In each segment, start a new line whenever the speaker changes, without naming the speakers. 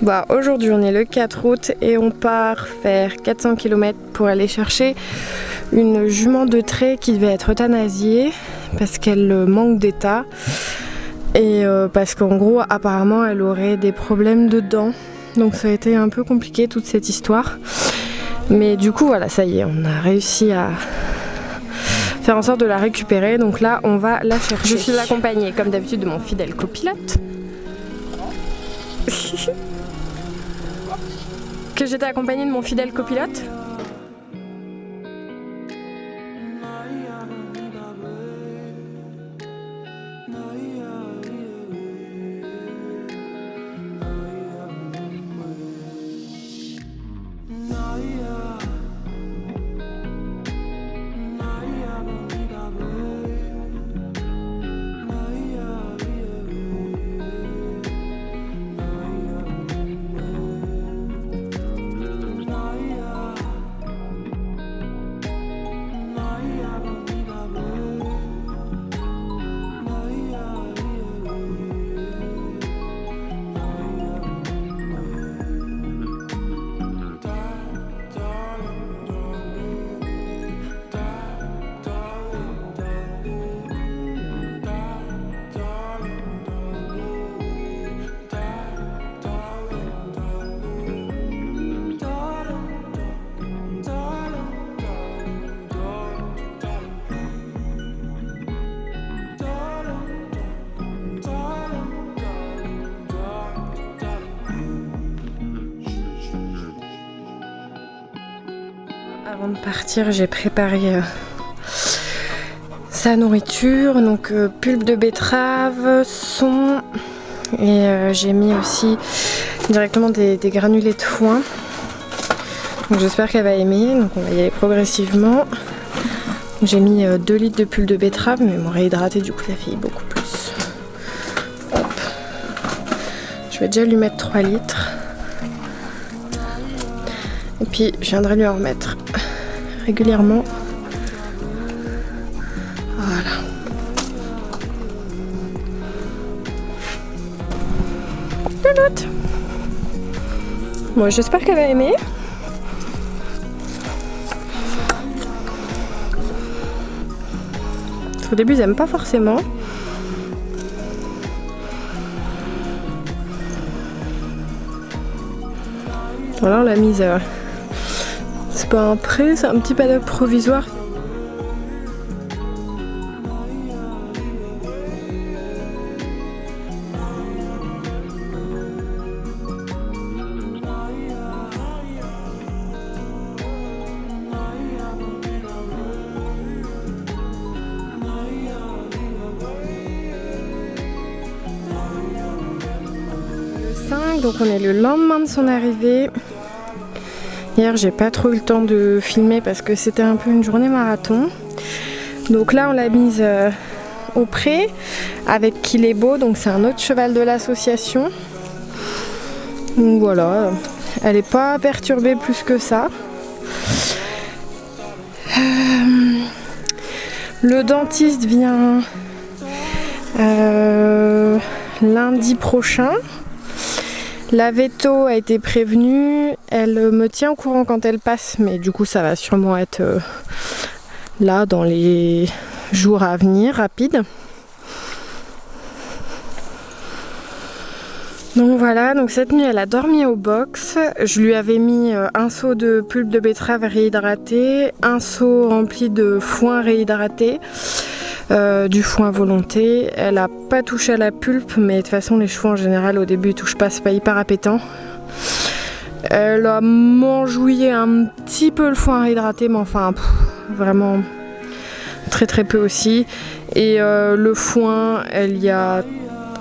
Bah, aujourd'hui on est le 4 août et on part faire 400 km pour aller chercher une jument de trait qui devait être euthanasiée parce qu'elle manque d'état et parce qu'en gros apparemment elle aurait des problèmes de dents, donc ça a été un peu compliqué toute cette histoire, mais du coup voilà, ça y est, on a réussi à faire en sorte de la récupérer, donc là on va la chercher. Je suis accompagnée comme d'habitude de mon fidèle copilote. Que j'étais accompagnée de mon fidèle copilote. Avant de partir, j'ai préparé sa nourriture, donc pulpe de betterave, son, et j'ai mis aussi directement des granulés de foin. Donc j'espère qu'elle va aimer, donc on va y aller progressivement. J'ai mis 2 litres de pulpe de betterave, mais m'aurait hydraté, du coup ça fait beaucoup plus. Hop. Je vais déjà lui mettre 3 litres. Et puis je viendrai lui en remettre régulièrement. Voilà. Louloute. Bon, j'espère qu'elle va aimer. Au début, ils n'aiment pas forcément. Voilà, on l'a mise. C'est pas un pré, c'est un petit paddock provisoire. Donc on est le lendemain de son arrivée. Hier j'ai pas trop eu le temps de filmer parce que c'était un peu une journée marathon. Donc là on l'a mise au pré avec Kilebo, donc c'est un autre cheval de l'association. Donc voilà, elle est pas perturbée plus que ça. Le dentiste vient lundi prochain. La veto a été prévenue, elle me tient au courant quand elle passe, mais du coup ça va sûrement être là dans les jours à venir, rapide. Donc voilà, donc cette nuit elle a dormi au box. Je lui avais mis un seau de pulpe de betterave réhydraté, un seau rempli de foin réhydraté. Du foin à volonté. Elle a pas touché à la pulpe, mais de toute façon les chevaux en général au début ils touchent pas, c'est pas hyper appétant. Elle a manjouillé un petit peu le foin réhydraté, mais enfin vraiment très très peu aussi. Et le foin, elle y a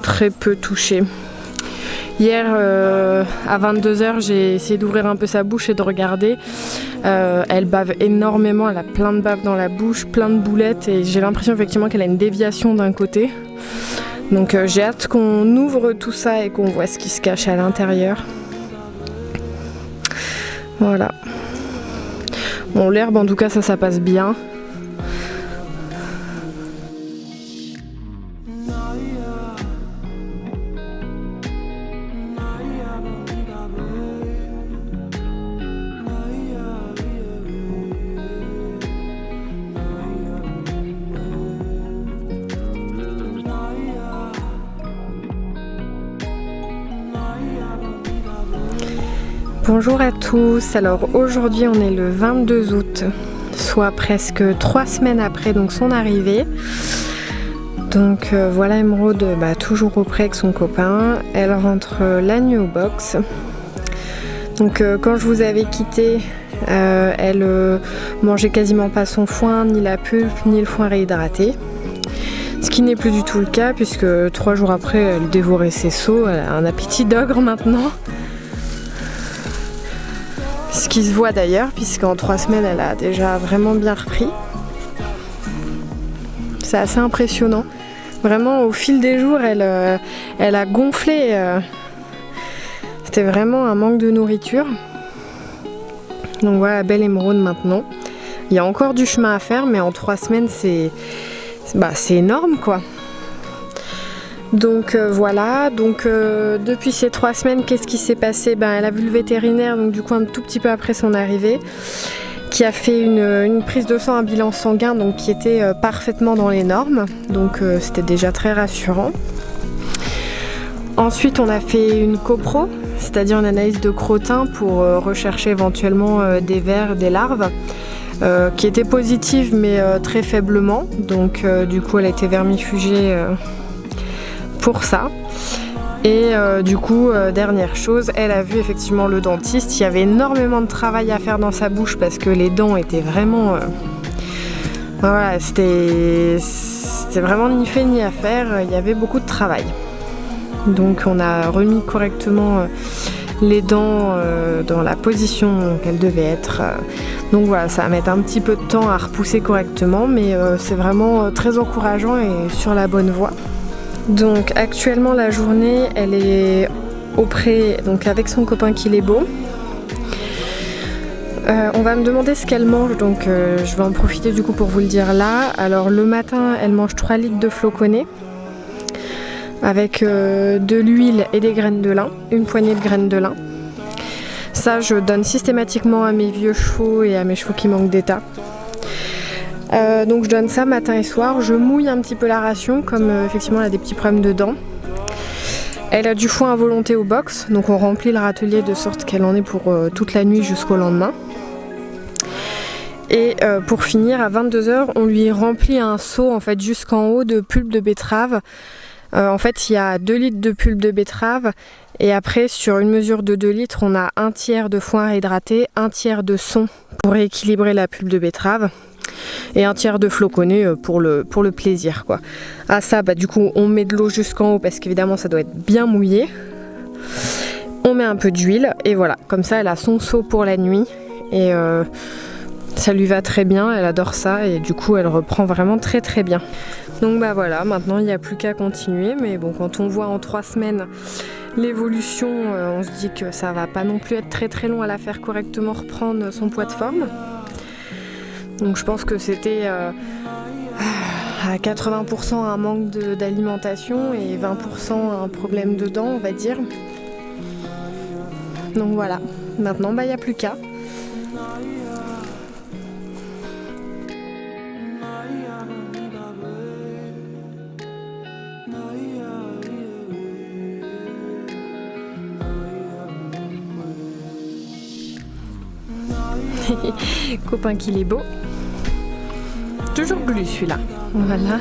très peu touché. Hier à 22h j'ai essayé d'ouvrir un peu sa bouche et de regarder. Elle bave énormément, elle a plein de bave dans la bouche, plein de boulettes, et j'ai l'impression effectivement qu'elle a une déviation d'un côté. Donc j'ai hâte qu'on ouvre tout ça et qu'on voit ce qui se cache à l'intérieur. Voilà. Bon, l'herbe en tout cas ça passe bien. Bonjour à tous, alors aujourd'hui on est le 22 août, soit presque 3 semaines après donc son arrivée. Donc voilà Émeraude toujours auprès avec son copain, elle rentre la nuit au box. Donc quand je vous avais quitté, elle mangeait quasiment pas son foin, ni la pulpe, ni le foin réhydraté. Ce qui n'est plus du tout le cas puisque 3 jours après elle dévorait ses seaux, elle a un appétit d'ogre maintenant. Ce qui se voit d'ailleurs, puisqu'en 3 semaines, elle a déjà vraiment bien repris. C'est assez impressionnant. Vraiment, au fil des jours, elle a gonflé. C'était vraiment un manque de nourriture. Donc voilà, belle Émeraude maintenant. Il y a encore du chemin à faire, mais en 3 semaines, c'est énorme, quoi. Donc voilà, depuis ces 3 semaines, qu'est-ce qui s'est passé? Elle a vu le vétérinaire, donc du coup un tout petit peu après son arrivée, qui a fait une prise de sang, un bilan sanguin, donc qui était parfaitement dans les normes, donc c'était déjà très rassurant. Ensuite on a fait une copro, c'est-à-dire une analyse de crottin pour rechercher éventuellement des vers, des larves, qui était positive mais très faiblement, donc du coup elle a été vermifugée pour ça. Et du coup, dernière chose, elle a vu effectivement le dentiste. Il y avait énormément de travail à faire dans sa bouche parce que les dents étaient vraiment... voilà, c'était vraiment ni fait ni à faire. Il y avait beaucoup de travail. Donc on a remis correctement les dents dans la position qu'elles devaient être. Donc voilà, ça va mettre un petit peu de temps à repousser correctement, mais c'est vraiment très encourageant et sur la bonne voie. Donc actuellement la journée elle est auprès, donc avec son copain qu'il est beau. On va me demander ce qu'elle mange, donc je vais en profiter du coup pour vous le dire là. Alors le matin elle mange 3 litres de floconnés avec de l'huile et des graines de lin, une poignée de graines de lin. Ça je donne systématiquement à mes vieux chevaux et à mes chevaux qui manquent d'état. Donc je donne ça matin et soir, je mouille un petit peu la ration comme effectivement elle a des petits problèmes de dents. Elle a du foin à volonté au box, donc on remplit le râtelier de sorte qu'elle en ait pour toute la nuit jusqu'au lendemain. Et pour finir à 22h on lui remplit un seau en fait jusqu'en haut de pulpe de betterave. En fait il y a 2 litres de pulpe de betterave et après sur une mesure de 2 litres on a un tiers de foin réhydraté, un tiers de son pour rééquilibrer la pulpe de betterave. Et un tiers de floconnés pour le plaisir quoi. À ça du coup on met de l'eau jusqu'en haut parce qu'évidemment ça doit être bien mouillé. On met un peu d'huile et voilà, comme ça elle a son seau pour la nuit et ça lui va très bien, elle adore ça et du coup elle reprend vraiment très très bien. Donc voilà, maintenant il n'y a plus qu'à continuer, mais bon quand on voit en 3 semaines l'évolution, on se dit que ça va pas non plus être très très long à la faire correctement reprendre son poids de forme. Donc je pense que c'était à 80% un manque d'alimentation et 20% un problème de dents on va dire. Donc voilà, maintenant il n'y a plus qu'à. Copain qu'il est beau. Toujours glu celui-là. Voilà.